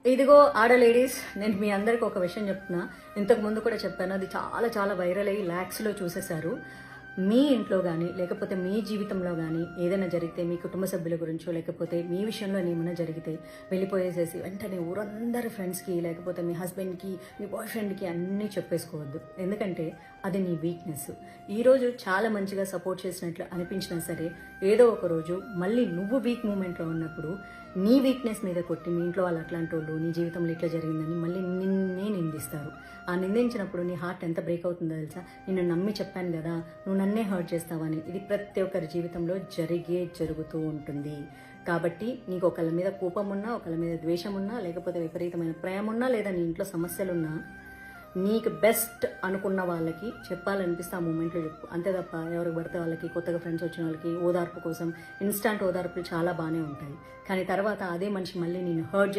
ఇదిగో ఆడ లేడీస్, నేను మీ అందరికి ఒక విషయం చెప్తున్నా. ఇంతకు ముందు కూడా చెప్పాను, అది చాలా చాలా వైరల్ అయ్యి ల్యాక్స్లో చూసేశారు. మీ ఇంట్లో కానీ లేకపోతే మీ జీవితంలో కానీ ఏదైనా జరిగితే, మీ కుటుంబ సభ్యుల గురించో లేకపోతే మీ విషయంలో ఏమైనా జరిగితే వెళ్ళిపోయేసేసి వెంటనే ఊరందరి ఫ్రెండ్స్కి లేకపోతే మీ హస్బెండ్కి మీ బాయ్ ఫ్రెండ్కి అన్నీ చెప్పేసుకోవద్దు. ఎందుకంటే అది నీ వీక్నెస్. ఈరోజు చాలా మంచిగా సపోర్ట్ చేసినట్లు అనిపించినా సరే, ఏదో ఒక రోజు మళ్ళీ నువ్వు వీక్ మూమెంట్లో ఉన్నప్పుడు నీ వీక్నెస్ మీద కొట్టి మీ ఇంట్లో వాళ్ళు అట్లాంటి వాళ్ళు నీ జీవితంలో ఇట్లా జరిగిందని మళ్ళీ నిన్నే నిందిస్తారు. ఆ నిందించినప్పుడు నీ హార్ట్ ఎంత బ్రేక్ అవుతుందో తెలుసా? నిన్ను నమ్మి చెప్పాను కదా, నువ్వు నన్నే హర్ట్ చేస్తావని. ఇది ప్రతి ఒక్కరి జీవితంలో జరుగుతూ ఉంటుంది. కాబట్టి నీకు ఒకళ్ళ మీద కోపం ఉన్నా, ఒకళ్ళ మీద ద్వేషం ఉన్నా, లేకపోతే విపరీతమైన ప్రేమ ఉన్నా, లేదా నీ ఇంట్లో సమస్యలున్నా, నీకు బెస్ట్ అనుకున్న వాళ్ళకి చెప్పాలనిపిస్తే ఆ మూమెంట్లో చెప్పు. అంతే తప్ప ఎవరికి పడితే వాళ్ళకి, కొత్తగా ఫ్రెండ్స్ వచ్చిన వాళ్ళకి ఓదార్పు కోసం ఇన్స్టాంట్ ఓదార్పులు చాలా బాగానే ఉంటాయి. కానీ తర్వాత అదే మనిషి మళ్ళీ నేను హర్ట్